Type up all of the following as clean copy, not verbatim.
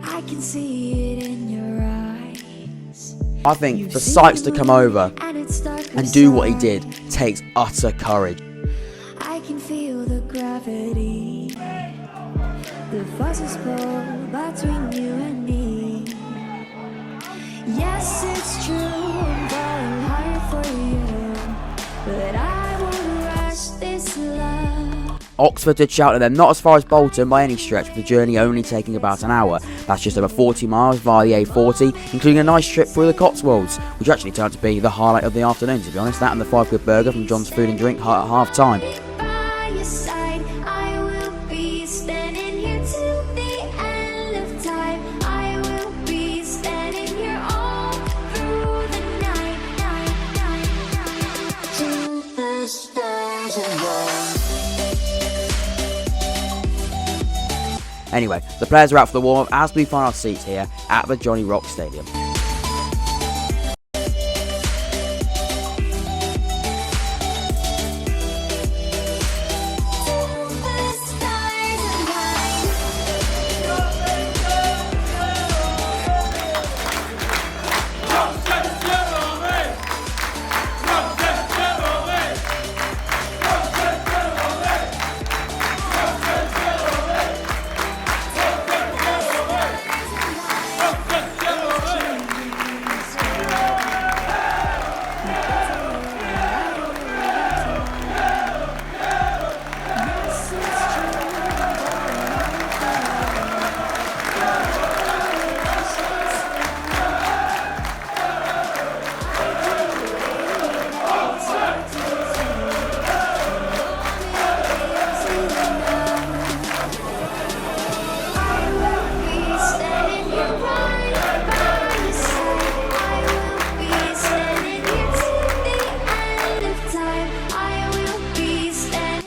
I can see it in your eyes. I think for Sykes to come over and do what he did takes utter courage. I can feel the gravity. The forces pull between you and me. Yes, it's true, I'm falling hard for you, but I won't rush this love. Oxford to Cheltenham, then not as far as Bolton by any stretch, with the journey only taking about an hour. That's just over 40 miles via the A40, including a nice trip through the Cotswolds, which actually turned out to be the highlight of the afternoon, to be honest. That and the 5 good burger from John's Food and Drink at half time. By your side, I will be standing here till the end of time. I will be standing here all through the night, till the stars align. Anyway, the players are out for the warm-up as we find our seats here at the Johnny Rock Stadium.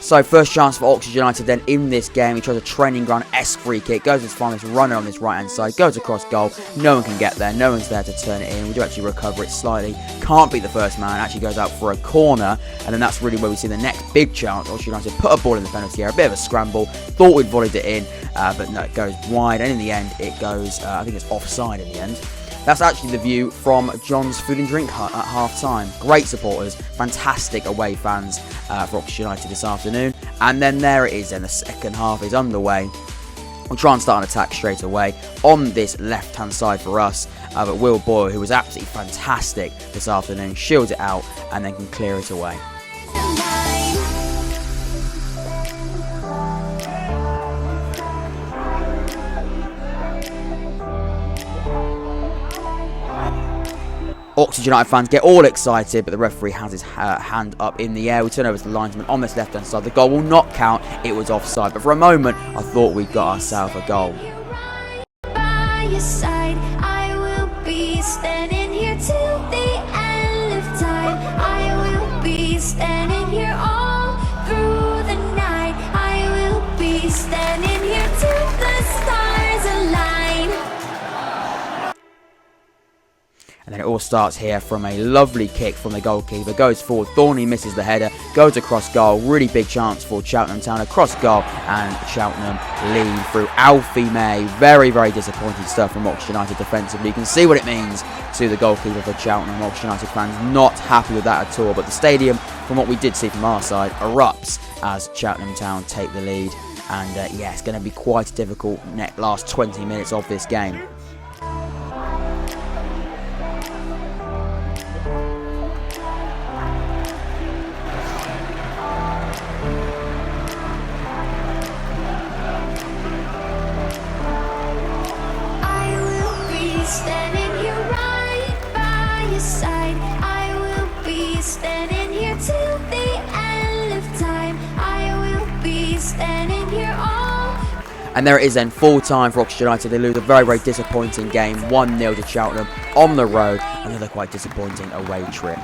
So first chance for Oxford United then in this game. He tries a training ground-esque free kick, goes to find this runner on this right hand side, goes across goal, no one can get there, no one's there to turn it in. We do actually recover it slightly, can't beat the first man, actually goes out for a corner, and then that's really where we see the next big chance. Oxford United put a ball in the penalty area, a bit of a scramble, thought we'd volleyed it in, but no, it goes wide, and in the end it goes, I think it's offside in the end. That's actually the view from John's Food and Drink hut at half-time. Great supporters, fantastic away fans for Oxford United this afternoon. And then there it is, and the second half is underway. We'll try and start an attack straight away on this left-hand side for us. But Will Boyle, who was absolutely fantastic this afternoon, shields it out and then can clear it away. Oxford United fans get all excited, but the referee has his hand up in the air. We turn over to the linesman on this left-hand side. The goal will not count. It was offside. But for a moment, I thought we got ourselves a goal. By your side, I will be standing here till the end of time. I will be standing here all through the night. I will be standing here till the stars align. And then it all starts here from a lovely kick from the goalkeeper. Goes forward, Thornley misses the header, goes across goal. Really big chance for Cheltenham Town across goal, and Cheltenham lead through Alfie May. Very, very disappointing stuff from Oxford United defensively. You can see what it means to the goalkeeper for Cheltenham. Oxford United fans not happy with that at all. But the stadium, from what we did see from our side, erupts as Cheltenham Town take the lead. And yeah, it's going to be quite a difficult last 20 minutes of this game. Standing here right by your side, I will be standing here till the end of time. I will be standing here all. And there it is then, full time for Oxford United. They lose a very, very disappointing game, 1-0 to Cheltenham on the road. Another quite disappointing away trip.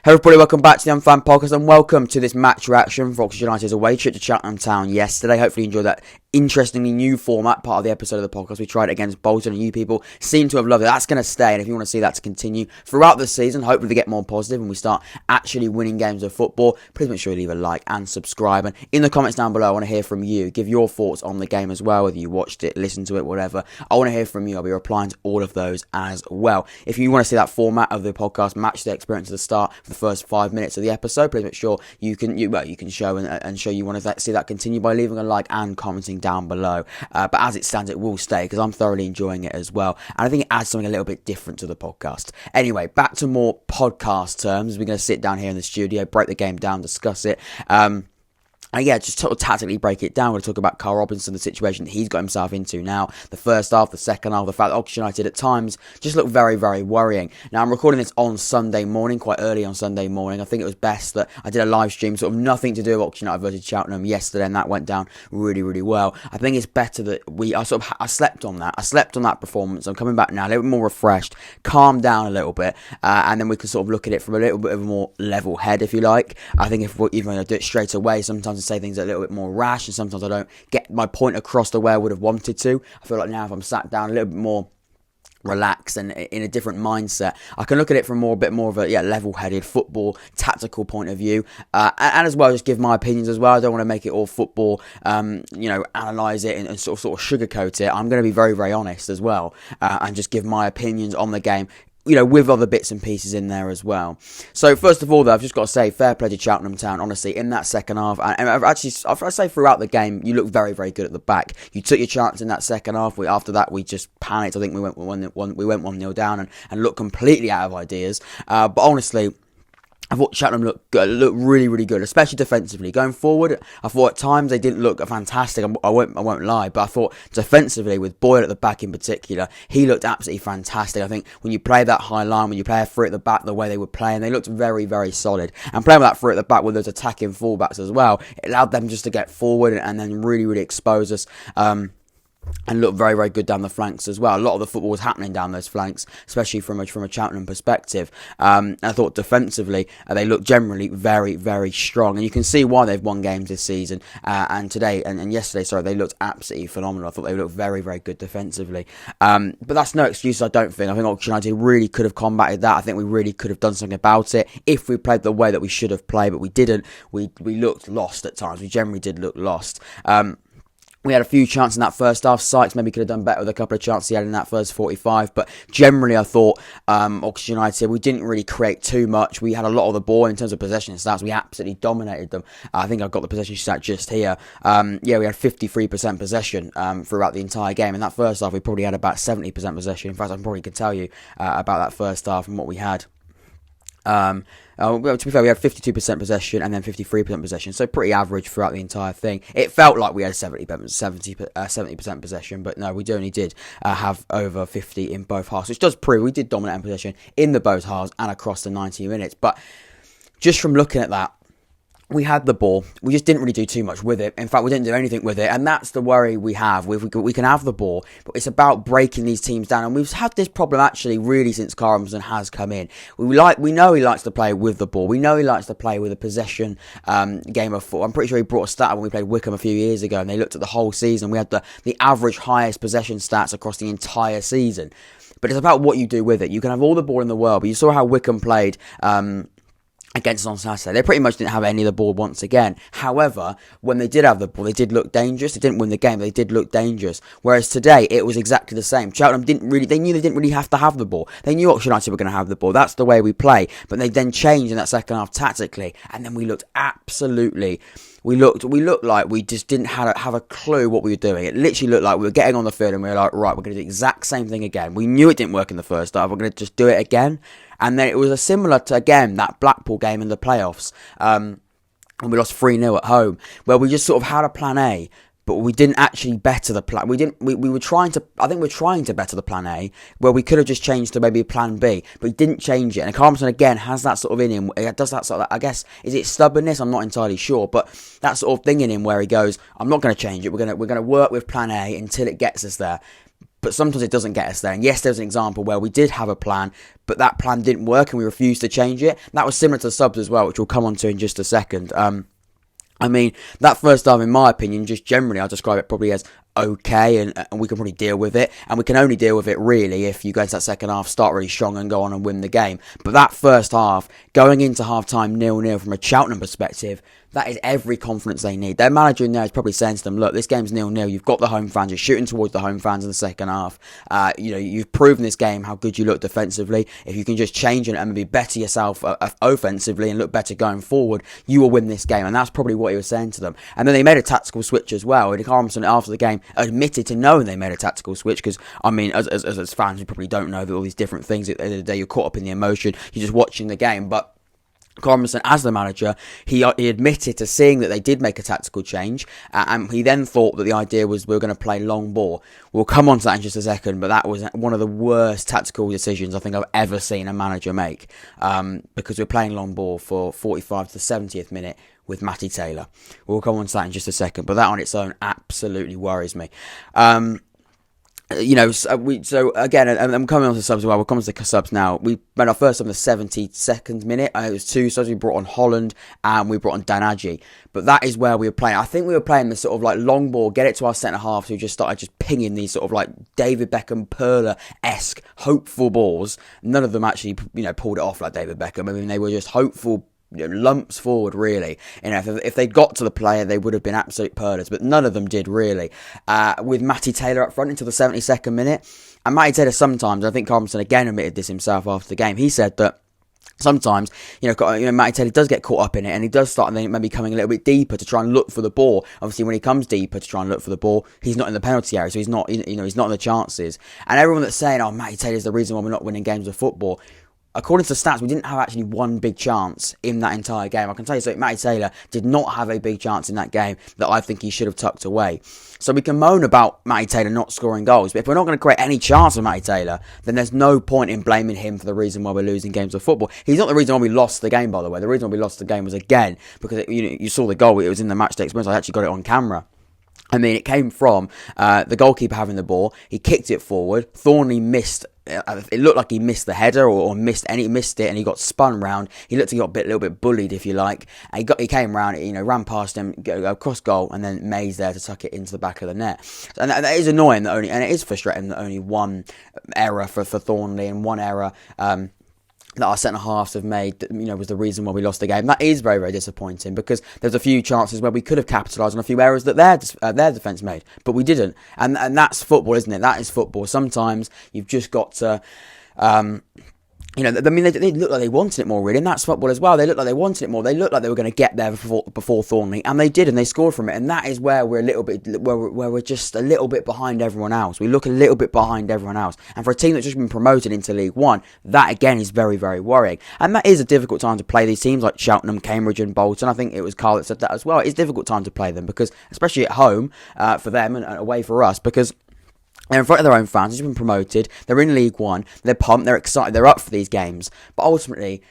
Hey everybody, welcome back to the Unfan Podcast and welcome to this match reaction for Oxford United's away trip to Cheltenham Town yesterday. Hopefully you enjoyed that interestingly new format, part of the episode of the podcast. We tried it against Bolton, and you people seem to have loved it. That's going to stay, and if you want to see that to continue throughout the season, hopefully to get more positive and we start actually winning games of football, please make sure you leave a like and subscribe. And in the comments down below, I want to hear from you. Give your thoughts on the game as well, whether you watched it, listened to it, whatever. I want to hear from you. I'll be replying to all of those as well. If you want to see that format of the podcast, Matchday experience at the start for the first 5 minutes of the episode, please make sure you can show and show you want to see that continue by leaving a like and commenting down below. But as it stands, it will stay because I'm thoroughly enjoying it as well. And I think it adds something a little bit different to the podcast. Anyway, back to more podcast terms. We're going to sit down here in the studio, break the game down, discuss it. And yeah, just sort of tactically break it down. We're going to talk about Karl Robinson, the situation that he's got himself into now. The first half, the second half, the fact that Oxford United at times just look very, very worrying. Now, I'm recording this on Sunday morning, quite early on Sunday morning. I think it was best that I did a live stream, sort of nothing to do with Oxford United versus Cheltenham yesterday, and that went down really, really well. I think it's better that I slept on that. I slept on that performance. I'm coming back now, a little bit more refreshed, calmed down a little bit, and then we can sort of look at it from a little bit of a more level head, if you like. I think if even I do it straight away, sometimes say things a little bit more rash, and sometimes I don't get my point across the way I would have wanted to. I feel like now if I'm sat down a little bit more relaxed and in a different mindset, I can look at it from a bit more of a level-headed football tactical point of view, and as well just give my opinions as well. I don't want to make it all football, analyse it and sort of sugarcoat it. I'm going to be very, very honest as well, and just give my opinions on the game, with other bits and pieces in there as well. So first of all, though, I've just got to say, fair play to Cheltenham Town, honestly, in that second half. And I'd say throughout the game, you looked very, very good at the back. You took your chance in that second half. After that, we just panicked. I think we went 1-0 down and looked completely out of ideas. But honestly, I thought Cheltenham looked really, really good, especially defensively. Going forward, I thought at times they didn't look fantastic. I won't lie, but I thought defensively, with Boyle at the back in particular, he looked absolutely fantastic. I think when you play that high line, when you play a three at the back, the way they were playing, they looked very, very solid. And playing with that three at the back with those attacking fullbacks as well, it allowed them just to get forward and then really, really expose us. And looked very, very good down the flanks as well. A lot of the football was happening down those flanks, especially from a Cheltenham perspective. I thought defensively, they looked generally very, very strong. And you can see why they've won games this season. And today, and yesterday, sorry, they looked absolutely phenomenal. I thought they looked very, very good defensively. But that's no excuse, I don't think. I think Oxford United really could have combated that. I think we really could have done something about it if we played the way that we should have played, but we didn't. We looked lost at times. We generally did look lost. We had a few chances in that first half. Sykes maybe could have done better with a couple of chances he had in that first 45. But generally, I thought Oxford United, we didn't really create too much. We had a lot of the ball in terms of possession stats. We absolutely dominated them. I think I've got the possession stat just here. We had 53% possession throughout the entire game. In that first half, we probably had about 70% possession. In fact, I probably could tell you about that first half and what we had. To be fair, we had 52% possession and then 53% possession, so pretty average throughout the entire thing. It felt like we had 70% possession, but no, we only did have over 50 in both halves, which does prove we did dominate possession in the both halves and across the 90 minutes. But just from looking at that, we had the ball. We just didn't really do too much with it. In fact, we didn't do anything with it, and that's the worry we have. We can have the ball, but it's about breaking these teams down. And we've had this problem actually really since Karl Robinson has come in. We know he likes to play with the ball. We know he likes to play with a possession game of football. I'm pretty sure he brought a stat when we played Wickham a few years ago, and they looked at the whole season. We had the average highest possession stats across the entire season. But it's about what you do with it. You can have all the ball in the world, but you saw how Wickham played against us on Saturday. They pretty much didn't have any of the ball once again. However, when they did have the ball, they did look dangerous. They didn't win the game, but they did look dangerous. Whereas today, it was exactly the same. Cheltenham they knew they didn't really have to have the ball. They knew Oxford United were going to have the ball. That's the way we play. But they then changed in that second half tactically, and then we looked absolutely... We looked like we just didn't have a clue what we were doing. It literally looked like we were getting on the field and we were like, right, we're going to do the exact same thing again. We knew it didn't work in the first half. We're going to just do it again. And then it was similar to, again, that Blackpool game in the playoffs. And we lost 3-0 at home, where we just sort of had a plan A, but we didn't actually better the plan. We were trying to, I think we're trying to better the plan A, where we could have just changed to maybe plan B, but we didn't change it. And Karl Robinson, again, has that sort of in him. It does that sort of, I guess, is it stubbornness? I'm not entirely sure, but that sort of thing in him where he goes, I'm not going to change it. We're going to work with plan A until it gets us there. But sometimes it doesn't get us there. And yes, there's an example where we did have a plan, but that plan didn't work and we refused to change it. That was similar to the subs as well, which we'll come on to in just a second. I mean, that first half, in my opinion, just generally, I'll describe it probably as okay, and we can probably deal with it, and we can only deal with it really if you go into that second half, start really strong and go on and win the game. But that first half, going into half-time 0-0 from a Cheltenham perspective, that is every confidence they need. Their manager in there is probably saying to them, look, this game's 0-0, you've got the home fans, you're shooting towards the home fans in the second half. You've proven this game how good you look defensively. If you can just change it and be better yourself offensively and look better going forward, you will win this game. And that's probably what he was saying to them. And then they made a tactical switch as well. And Karl Robinson, after the game, admitted to knowing they made a tactical switch, because, I mean, as fans, you probably don't know that all these different things. At the end of the day, you're caught up in the emotion, you're just watching the game. But Karl Robinson, as the manager, he admitted to seeing that they did make a tactical change, and he then thought that the idea was we were going to play long ball. We'll come on to that in just a second, but that was one of the worst tactical decisions I think I've ever seen a manager make, because we're playing long ball for 45 to the 70th minute with Matty Taylor. We'll come on to that in just a second, but that on its own absolutely worries me. So again, and I'm coming on to subs as well. We'll come on to the subs now. We made our first sub in the 72nd minute. It was 2 subs. We brought on Holland and we brought on Danadji. But that is where we were playing. I think we were playing this sort of like long ball, get it to our centre halves who just started just pinging these sort of like David Beckham, Perler-esque hopeful balls. None of them actually, pulled it off like David Beckham. I mean, they were just hopeful lumps forward, really. If they got to the player, they would have been absolute purlers, but none of them did, really. With Matty Taylor up front until the 72nd minute, and Matty Taylor sometimes, I think Karl Robinson again admitted this himself after the game, he said that sometimes, Matty Taylor does get caught up in it, and he does start maybe coming a little bit deeper to try and look for the ball. Obviously, when he comes deeper to try and look for the ball, he's not in the penalty area, so he's not, he's not in the chances. And everyone that's saying, "Oh, Matty Taylor's the reason why we're not winning games of football," according to the stats, we didn't have actually one big chance in that entire game. I can tell you, so Matty Taylor did not have a big chance in that game that I think he should have tucked away. So we can moan about Matty Taylor not scoring goals, but if we're not going to create any chance of Matty Taylor, then there's no point in blaming him for the reason why we're losing games of football. He's not the reason why we lost the game, by the way. The reason why we lost the game was, again, because you saw the goal. It was in the Matchday experience. I actually got it on camera. I mean, it came from the goalkeeper having the ball. He kicked it forward. Thornley missed. It looked like he missed the header or missed it, and he got spun round. He looked like he got a little bit bullied, if you like. And he came round, ran past him, go cross goal, and then May's there to tuck it into the back of the net. And that is annoying and it is frustrating that only one error for Thornley and one error that our centre-halves have made, was the reason why we lost the game. That is very, very disappointing, because there's a few chances where we could have capitalised on a few errors that their defence made, but we didn't. And that's football, isn't it? That is football. Sometimes you've just got to... they looked like they wanted it more, really, and that's football as well. They looked like they wanted it more. They looked like they were going to get there before Thornley, and they did, and they scored from it. And that is where we're a little bit, where we're just a little bit behind everyone else. We look a little bit behind everyone else, and for a team that's just been promoted into League One, that again is very, very worrying. And that is a difficult time to play these teams like Cheltenham, Cambridge, and Bolton. I think it was Karl that said that as well. It's a difficult time to play them, because especially at home for them and away for us, because they're in front of their own fans. They've been promoted. They're in League One. They're pumped. They're excited. They're up for these games. But ultimately,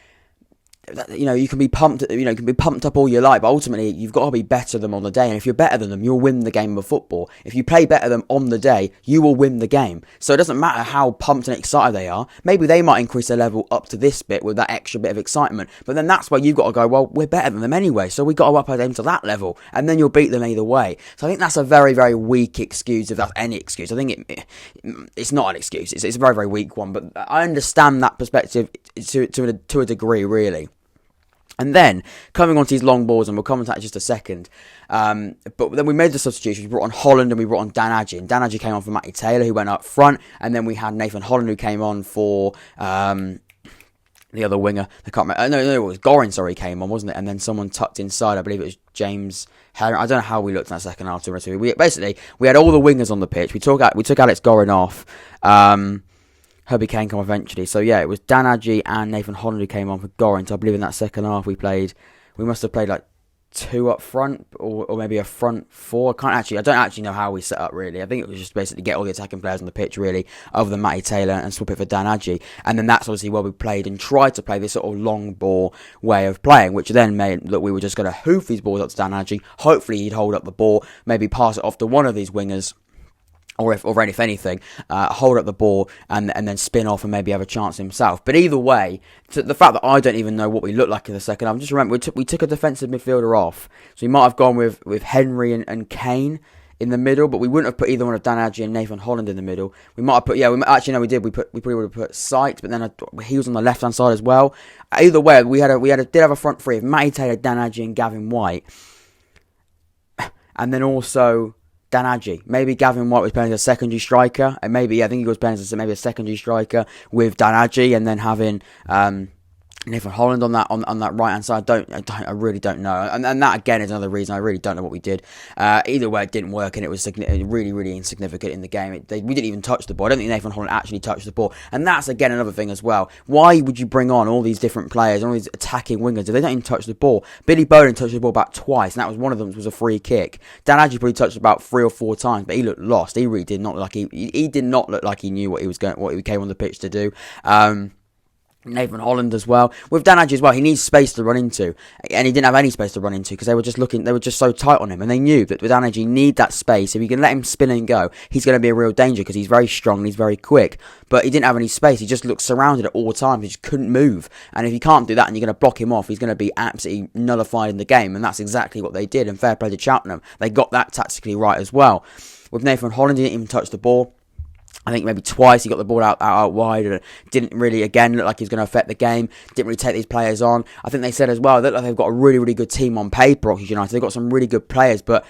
you can be pumped. You can be pumped up all you like. But ultimately, you've got to be better than them on the day. And if you're better than them, you'll win the game of football. If you play better than them on the day, you will win the game. So it doesn't matter how pumped and excited they are. Maybe they might increase their level up to this bit with that extra bit of excitement. But then that's where you've got to go, well, we're better than them anyway, so we've got to up our game to that level. And then you'll beat them either way. So I think that's a very, very weak excuse, if that's any excuse. I think it's not an excuse. It's a very, very weak one. But I understand that perspective to a degree, really. And then, coming on to these long balls, and we'll comment on that in just a second, but then we made the substitutions. We brought on Holland and we brought on Danadji. And Danadji came on for Matty Taylor, who went up front, and then we had Nathan Holland, who came on for the other winger. I can't remember. No, it was Gorin, came on, wasn't it? And then someone tucked inside, I believe it was James Herring. I don't know how we looked in that second half. We had all the wingers on the pitch. We took Alex Gorin off. Herbie Kane come eventually. So yeah, it was Danadji and Nathan Holland who came on for Gorin. So I believe in that second half we must have played like 2 up front, or maybe a front 4. I don't actually know how we set up, really. I think it was just basically get all the attacking players on the pitch, really, other than Matty Taylor, and swap it for Danadji. And then that's obviously where we played and tried to play this sort of long ball way of playing, which then meant that we were just going to hoof these balls up to Danadji. Hopefully he'd hold up the ball, maybe pass it off to one of these wingers or if anything, hold up the ball and then spin off and maybe have a chance himself. But either way, the fact that I don't even know what we looked like in the second half, just remember we took a defensive midfielder off, so we might have gone with Henry and Kane in the middle, but we wouldn't have put either one of Danadji and Nathan Holland in the middle. We might have put, we did. We probably would have put Sykes, but then he was on the left hand side as well. Either way, we did have a front three of Matty Taylor, Danadji, and Gavin White, and then also Danadji. Maybe Gavin White was playing as a secondary striker, and I think he was playing as maybe a secondary striker with Danadji, and then having Nathan Holland on that right hand side. I really don't know, and that again is another reason I really don't know what we did. Either way, it didn't work, and it was really, really insignificant in the game. We didn't even touch the ball. I don't think Nathan Holland actually touched the ball, and that's again another thing as well. Why would you bring on all these different players, all these attacking wingers, if they don't even touch the ball? Billy Bowden touched the ball about twice, and that was one of them was a free kick. Danadji probably touched it about 3 or 4 times, but he looked lost. He really did not look like he did not look like he knew what he came on the pitch to do. Nathan Holland as well. With Danadji as well, he needs space to run into, and he didn't have any space to run into because they were just so tight on him, and they knew that with Danadji, need that space. If you can let him spin and go, he's going to be a real danger because he's very strong and he's very quick, but he didn't have any space. He just looked surrounded at all times. He just couldn't move, and if you can't do that and you're going to block him off, he's going to be absolutely nullified in the game, and that's exactly what they did, and fair play to Cheltenham. They got that tactically right as well. With Nathan Holland, he didn't even touch the ball. I think maybe twice he got the ball out wide and didn't really, again, look like he was going to affect the game. Didn't really take these players on. I think they said as well that they've got a really, really good team on paper, Oxford United. They've got some really good players, but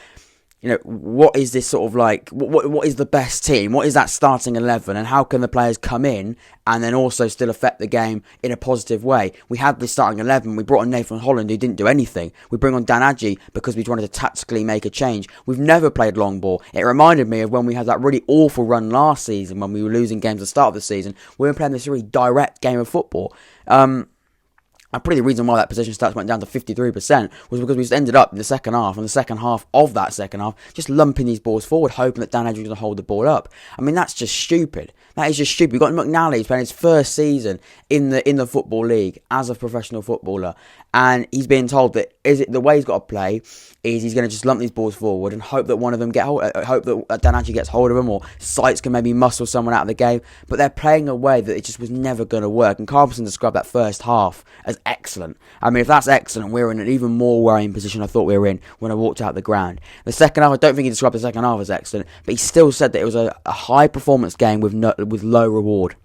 what is this sort of like, what is the best team? What is that starting 11? And how can the players come in and then also still affect the game in a positive way? We had this starting 11. We brought on Nathan Holland, who didn't do anything. We bring on Danadji because we wanted to tactically make a change. We've never played long ball. It reminded me of when we had that really awful run last season when we were losing games at the start of the season. We were playing this really direct game of football. And probably the reason why that possession stats went down to 53% was because we just ended up in the second half, and the second half of that second half, just lumping these balls forward, hoping that Danadji was going to hold the ball up. I mean, that's just stupid. That is just stupid. We've got McNally, who's playing his first season in the Football League as a professional footballer, and he's being told that the way he's got to play is he's going to just lump these balls forward and hope that one of them hope that Danadji gets hold of them, or Sykes can maybe muscle someone out of the game. But they're playing a way that it just was never going to work. And Karl Robinson described that first half as excellent. I mean, if that's excellent, we're in an even more worrying position I thought we were in when I walked out the ground. The second half, I don't think he described the second half as excellent, but he still said that it was a high performance game with low reward.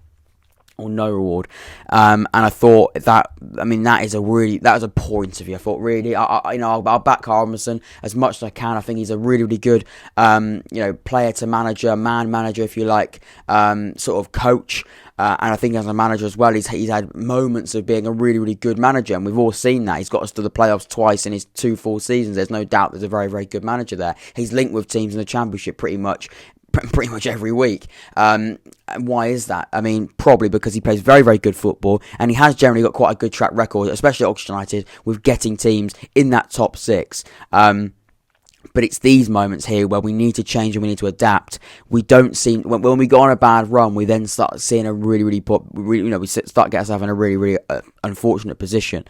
Or no reward, and I thought that was a poor interview. I thought really, I'll back Karl Robinson as much as I can. I think he's a really, really good, player to manager, man manager, if you like, sort of coach. And I think as a manager as well, he's had moments of being a really, really good manager, and we've all seen that. He's got us to the playoffs twice in his 2 full seasons. There's no doubt there's a very, very good manager there. He's linked with teams in the Championship pretty much every week. And why is that? I mean, probably because he plays very, very good football, and he has generally got quite a good track record, especially at Oxford United, with getting teams in that top 6. But it's these moments here where we need to change and we need to adapt. We don't seem, when we go on a bad run, we then start seeing a we start getting ourselves in a really, really unfortunate position.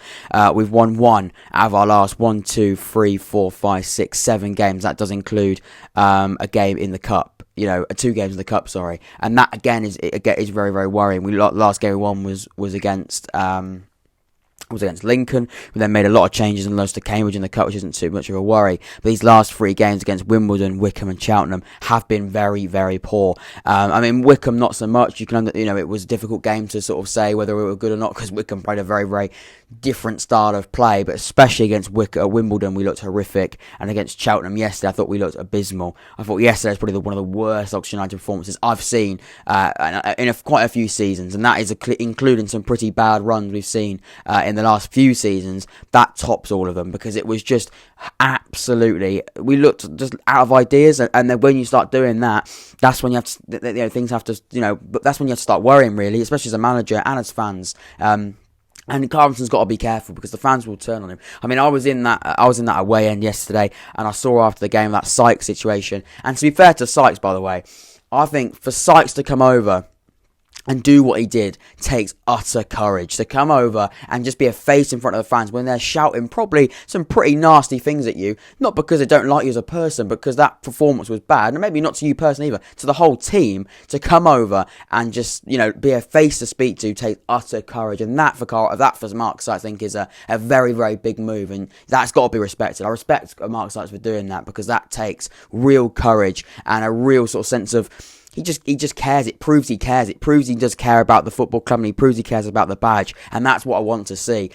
We've won 1 out of our last 1, 2, 3, 4, 5, 6, 7 games. That does include a game in the cup. 2 games in the cup, sorry. And that again is very, very worrying. Last game we won was against Lincoln. We then made a lot of changes and lost to Cambridge in the cup, which isn't too much of a worry. But these last 3 games against Wimbledon, Wycombe and Cheltenham have been very, very poor. I mean, Wycombe not so much. It was a difficult game to sort of say whether we were good or not, because Wycombe played a very, very different style of play. But especially against Wimbledon, we looked horrific. And against Cheltenham yesterday, I thought we looked abysmal. I thought yesterday was probably one of the worst Oxford United performances I've seen in quite a few seasons. And that is including some pretty bad runs we've seen in the last few seasons. That tops all of them, because it was just absolutely, we looked just out of ideas, and then when you start doing that, that's when you have to, things have to, but that's when you have to start worrying, really, especially as a manager and as fans. And Karl Robinson's got to be careful, because the fans will turn on him. I mean, I was in that away end yesterday, and I saw after the game that Sykes situation. And to be fair to Sykes, by the way, I think for Sykes to come over and do what he did takes utter courage. To come over and just be a face in front of the fans when they're shouting probably some pretty nasty things at you, not because they don't like you as a person, because that performance was bad, and maybe not to you personally either, to the whole team, to come over and just, be a face to speak to takes utter courage. And that for Mark Sykes, I think, is a very, very big move, and that's got to be respected. I respect Mark Sykes for doing that, because that takes real courage and a real sort of sense of he just cares. It proves he cares. It proves he does care about the football club, and he proves he cares about the badge. And that's what I want to see.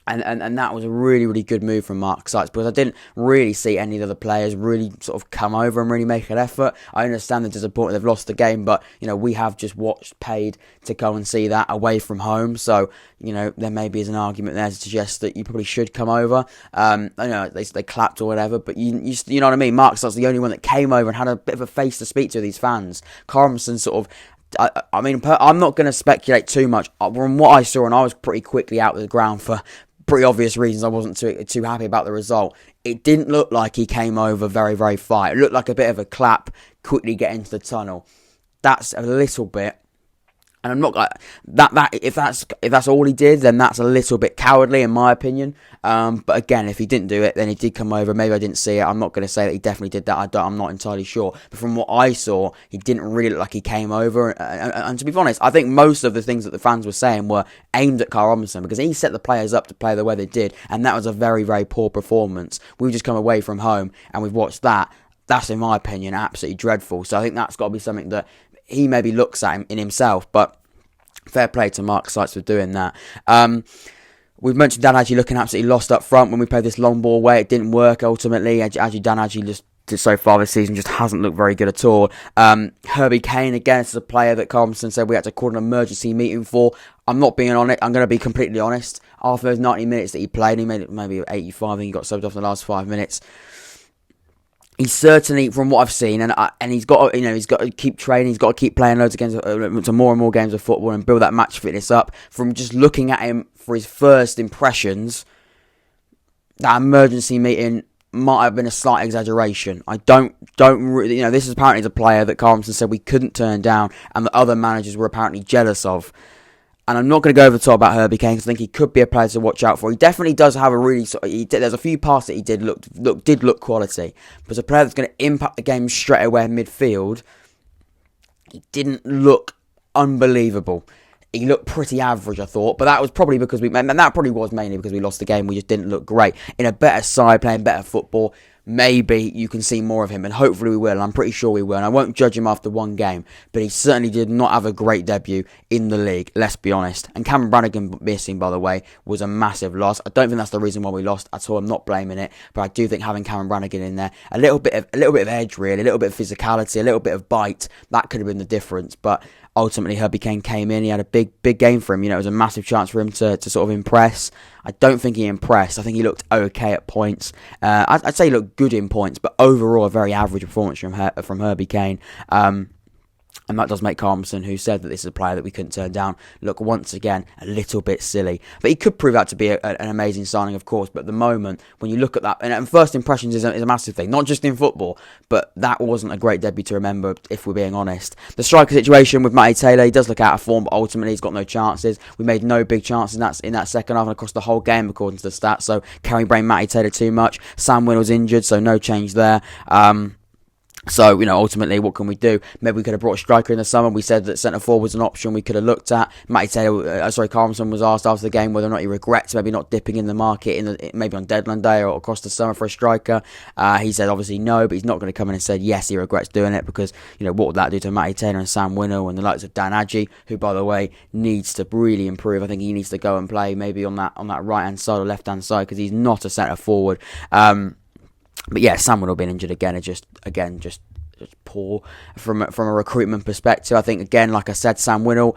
And that was a really, really good move from Mark Sykes, because I didn't really see any of the other players really sort of come over and really make an effort. I understand they're disappointed they've lost the game, but, we have just paid to go and see that away from home. So, there maybe is an argument there to suggest that you probably should come over. I know they clapped or whatever, but you know what I mean? Mark Sykes the only one that came over and had a bit of a face to speak to these fans. Karl Robinson sort of, I'm not going to speculate too much. From what I saw, and I was pretty quickly out of the ground for pretty obvious reasons, I wasn't too happy about the result. It didn't look like he came over very, very far. It looked like a bit of a clap, quickly get into the tunnel. That's a little bit, and I'm not that if that's all he did, then that's a little bit cowardly in my opinion. But again, if he didn't do it, then he did come over. Maybe I didn't see it. I'm not going to say that he definitely did that. I'm not entirely sure. But from what I saw, he didn't really look like he came over. And to be honest, I think most of the things that the fans were saying were aimed at Karl Robinson, because he set the players up to play the way they did, and that was a very, very poor performance. We've just come away from home and we've watched that. That's, in my opinion, absolutely dreadful. So I think that's got to be something that he maybe looks at in himself. But fair play to Mark Sykes for doing that. We've mentioned Dan Adjei looking absolutely lost up front when we played this long ball way. It didn't work ultimately. Dan Adjei just so far this season just hasn't looked very good at all. Herbie Kane, again, this is a player that Karl Robinson said we had to call an emergency meeting for. I'm not being on it. I'm going to be completely honest. After those 90 minutes that he played, he made it maybe 85. I think he got subbed off in the last 5 minutes. He's certainly, from what I've seen, and he's got to keep training. He's got to keep playing loads of games, to more and more games of football, and build that match fitness up. From just looking at him for his first impressions, that emergency meeting might have been a slight exaggeration. I don't really, this is apparently the player that Karl Robinson said we couldn't turn down, and that other managers were apparently jealous of. And I'm not going to go over the top about Herbie Kane, because I think he could be a player to watch out for. He definitely does have a really... There's a few passes that he did look quality. But as a player that's going to impact the game straight away in midfield, he didn't look unbelievable. He looked pretty average, I thought. But that was probably because that probably was mainly because we lost the game. We just didn't look great. In a better side, playing better football, maybe you can see more of him, and hopefully we will, and I'm pretty sure we will, and I won't judge him after one game, but he certainly did not have a great debut in the league, let's be honest. And Cameron Brannagan missing, by the way, was a massive loss. I don't think that's the reason why we lost at all. I'm not blaming it, but I do think having Cameron Brannagan in there, a little bit of edge, really, a little bit of physicality, a little bit of bite, that could have been the difference. But ultimately, Herbie Kane came in. He had a big game for him. It was a massive chance for him to sort of impress. I don't think he impressed. I think he looked okay at points. I'd say he looked good in points, but overall a very average performance from Herbie Kane. And that does make Karl Robinson, who said that this is a player that we couldn't turn down, look once again a little bit silly. But he could prove out to be an amazing signing, of course. But at the moment, when you look at that, and first impressions is a massive thing, not just in football, but that wasn't a great debut to remember, if we're being honest. The striker situation with Matty Taylor, he does look out of form, but ultimately he's got no chances. We made no big chances in that second half and across the whole game, according to the stats. So can't we blame Matty Taylor too much? Sam Winnall's injured, so no change there. So, ultimately, what can we do? Maybe we could have brought a striker in the summer. We said that centre-forward was an option we could have looked at. Matty Taylor, Karl Robinson was asked after the game whether or not he regrets maybe not dipping in the market, maybe on deadline day or across the summer for a striker. He said obviously no, but he's not going to come in and say yes, he regrets doing it, because, what would that do to Matty Taylor and Sam Winnall and the likes of Dan Adjei, who, by the way, needs to really improve. I think he needs to go and play maybe on that right-hand side or left-hand side, because he's not a centre-forward. But yeah, Sam Winnall being injured again is just poor from a recruitment perspective. I think, again, like I said, Sam Winnall,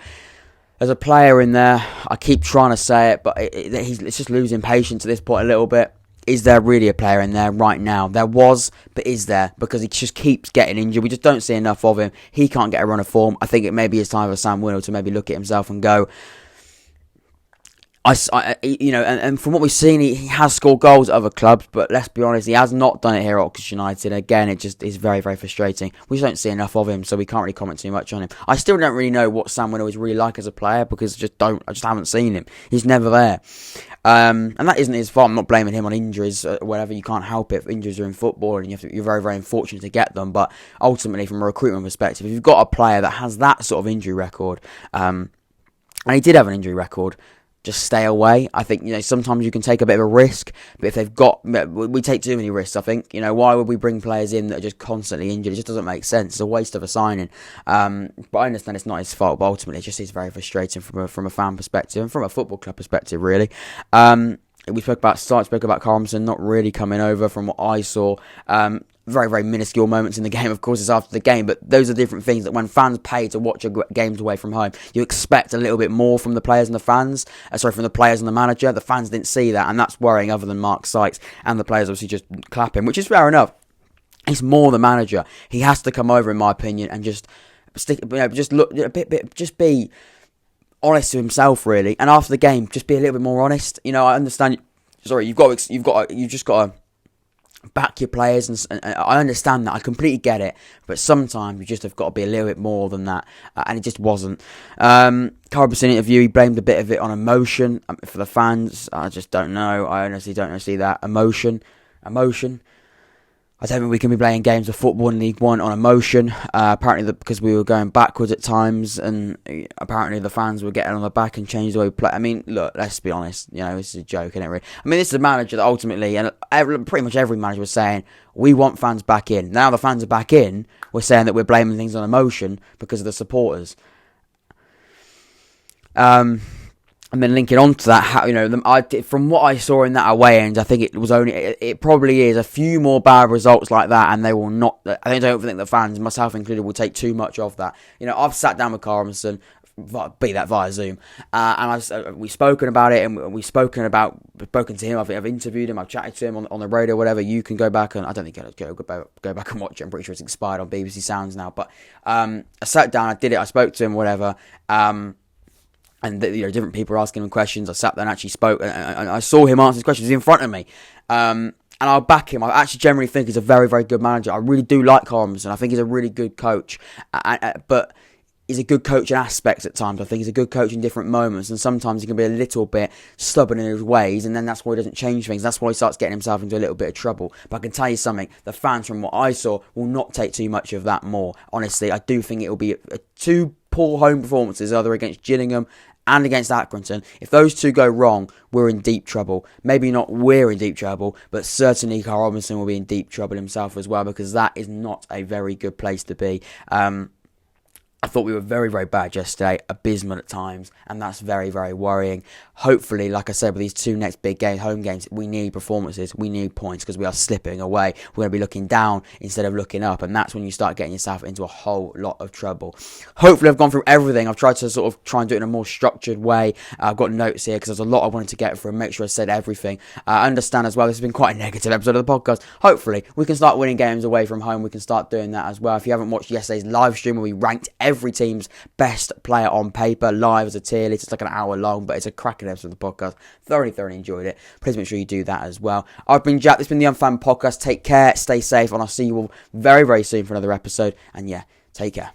as a player in there, I keep trying to say it, but it's just losing patience at this point a little bit. Is there really a player in there right now? There was, but is there? Because he just keeps getting injured. We just don't see enough of him. He can't get a run of form. I think it maybe is time for Sam Winnall to maybe look at himself and go, And from what we've seen, he has scored goals at other clubs, but let's be honest, he has not done it here at Oxford United. Again, it just is very, very frustrating. We just don't see enough of him, so we can't really comment too much on him. I still don't really know what Sam Winnow is really like as a player, because I just haven't seen him. He's never there. And that isn't his fault. I'm not blaming him on injuries or whatever. You can't help it. Injuries are in football, and you're very, very unfortunate to get them. But ultimately, from a recruitment perspective, if you've got a player that has that sort of injury record, and he did have an injury record, just stay away. I think, sometimes you can take a bit of a risk, but we take too many risks, I think. Why would we bring players in that are just constantly injured? It just doesn't make sense. It's a waste of a signing. But I understand it's not his fault, but ultimately it just is very frustrating from a fan perspective and from a football club perspective, really. We spoke about Karl Robinson not really coming over from what I saw. Very, very minuscule moments in the game. Of course, it's after the game, but those are different things that when fans pay to watch games away from home, you expect a little bit more from the players and the fans. From the players and the manager. The fans didn't see that, and that's worrying. Other than Mark Sykes and the players, obviously just clapping, which is fair enough. It's more the manager. He has to come over, in my opinion, and just just be honest to himself, really. And after the game, just be a little bit more honest. I understand. Sorry, you've just got to back your players, and I understand that. I completely get it, but sometimes you just have got to be a little bit more than that, and it just wasn't. Karl Robinson interview, he blamed a bit of it on emotion for the fans. I just don't know. I honestly don't see that emotion. I don't think we can be playing games of football in League One on emotion. Apparently, because we were going backwards at times, and apparently the fans were getting on the back and changed the way we play. I mean, look, let's be honest. This is a joke, isn't it, really? I mean, this is a manager that ultimately, and pretty much every manager was saying, we want fans back in. Now the fans are back in, we're saying that we're blaming things on emotion because of the supporters. And then linking on to that, from what I saw in that away end, I think it probably is a few more bad results like that, and they will not. I don't think the fans, myself included, will take too much of that. I've sat down with Karl Robinson, be that via Zoom, and we've spoken about it, and we've spoken to him. I've interviewed him, I've chatted to him on the radio, whatever. You can go back and I don't think I'll go back and watch it. I'm pretty sure it's expired on BBC Sounds now. But I sat down, I did it, I spoke to him, whatever. And different people were asking him questions. I sat there and actually spoke, and I saw him answer his questions. He was in front of me, and I'll back him. I actually generally think he's a very, very good manager. I really do like Karl Robinson. I think he's a really good coach, but he's a good coach in aspects at times. I think he's a good coach in different moments, and sometimes he can be a little bit stubborn in his ways, and then that's why he doesn't change things. That's why he starts getting himself into a little bit of trouble. But I can tell you something, the fans, from what I saw, will not take too much of that more. Honestly, I do think it will be two poor home performances, either against Gillingham and against Accrington. If those two go wrong, we're in deep trouble. Maybe not we're in deep trouble, but certainly Karl Robinson will be in deep trouble himself as well, because that is not a very good place to be. I thought we were very, very bad yesterday, abysmal at times, and that's very, very worrying. Hopefully, like I said, with these two next big home games, we need performances, we need points, because we are slipping away. We're going to be looking down instead of looking up, and that's when you start getting yourself into a whole lot of trouble. Hopefully, I've gone through everything. I've tried to sort of try and do it in a more structured way. I've got notes here, because there's a lot I wanted to get through and make sure I said everything. I understand as well, this has been quite a negative episode of the podcast. Hopefully, we can start winning games away from home. We can start doing that as well. If you haven't watched yesterday's live stream where we ranked every team's best player on paper live as a tier list, it's like an hour long, but it's a cracking episode of the podcast. Thoroughly enjoyed it. Please make sure you do that as well. I've been Jack. This has been the Unfan Podcast. Take care, stay safe, and I'll see you all very, very soon for another episode. And yeah, take care.